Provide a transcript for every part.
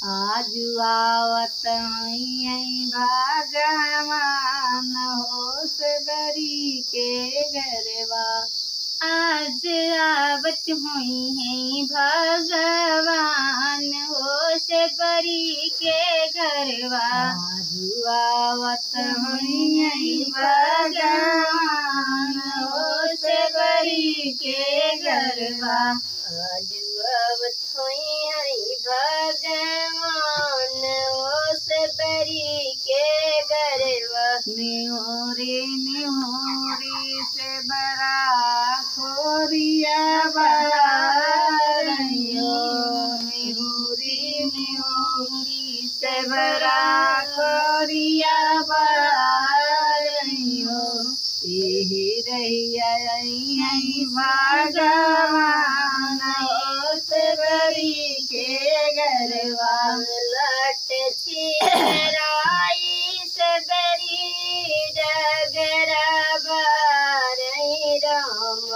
आज आवत हई भगवान हो सबरी के घरवा। आज आवत हुई है भगवान हो सबरी के घरवा। आज आवत हुई है भगवान हो सबरी के घरवा। आज आवत हुई है भगवान हो सबरी के घरवा। निहोरी निहोरी से बड़ा खोरिया बड़ाइयो। निहोरी निहोरी से बड़ा खोरिया बड़ाइयो। यही रहिया भगवान हो सबरी के घरवा। लट छिराई सबरी डगरा बारई राम।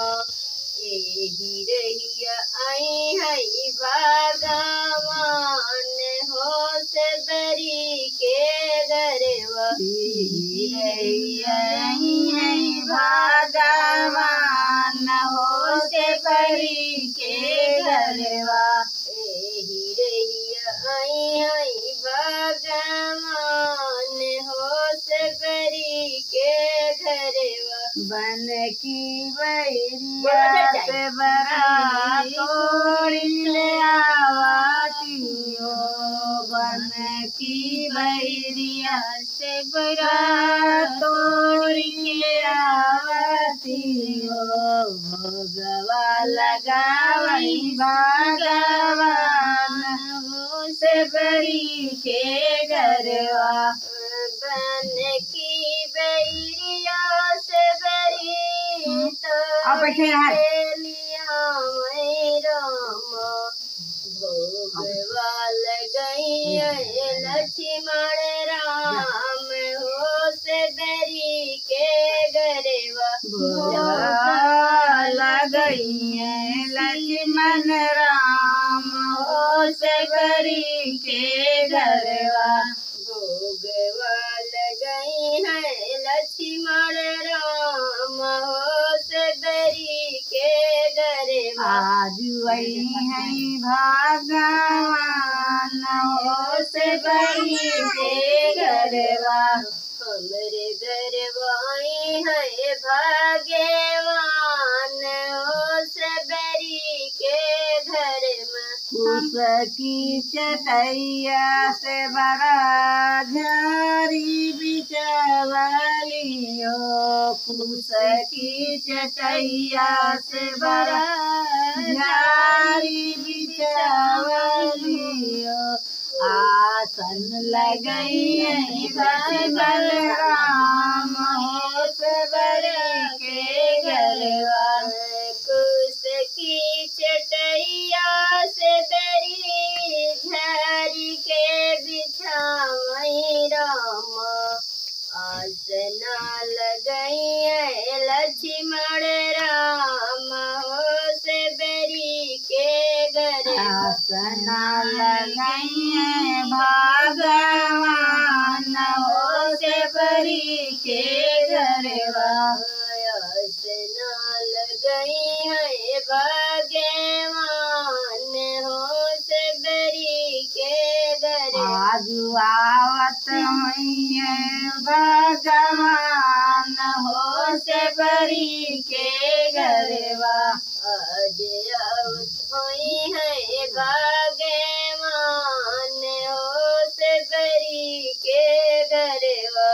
यही रहिया आई है भगवान हो सबरी के घरवा। यही रहिया आई है भगवान हो सबरी के घरवा। यही रहिया आई है भगवान हो सबरी के घरवा। बन की बैरिया से बड़ा तोड़ी ले आवती हो। बन की बैरिया से बड़ा तोड़ी ले आवती हो। भोगवा लगावई भगवान हो सबरी के घरवा। बन की बैरिया से बरी तो लिया मैं राम। भोगवा लगई लक्ष्मण राम हो सबरी के घरवा। भोगवा लगई लक्ष्मण राम हो सबरी के घरवा। भोगवा लगई है लक्ष्मण राम हो सबरी के घरवा। आज वही है भगवान हो सबरी के घरवा। हमरे घरवा आई है भगवान हो सबरी के घरवा। कुश की चटैया से बड़ा झारी बिछवली हो। कुश की चटैया से बड़ा झारी बिछवली हो। आसन लगई है बलराम हो सबरी के घरवा। कुश की चटैया से बरी झारी के बिछावई राम। आसना लगई है लक्ष्मण राम हो सबरी के घरवा। आसना लगई है भगवान हो सबरी के घरवा। आसना लगई है भगवान हो सबरी के घरवा। आज आवत हुई है भगवान हो सबरी के घरवा। आज आवत हुई है भगवान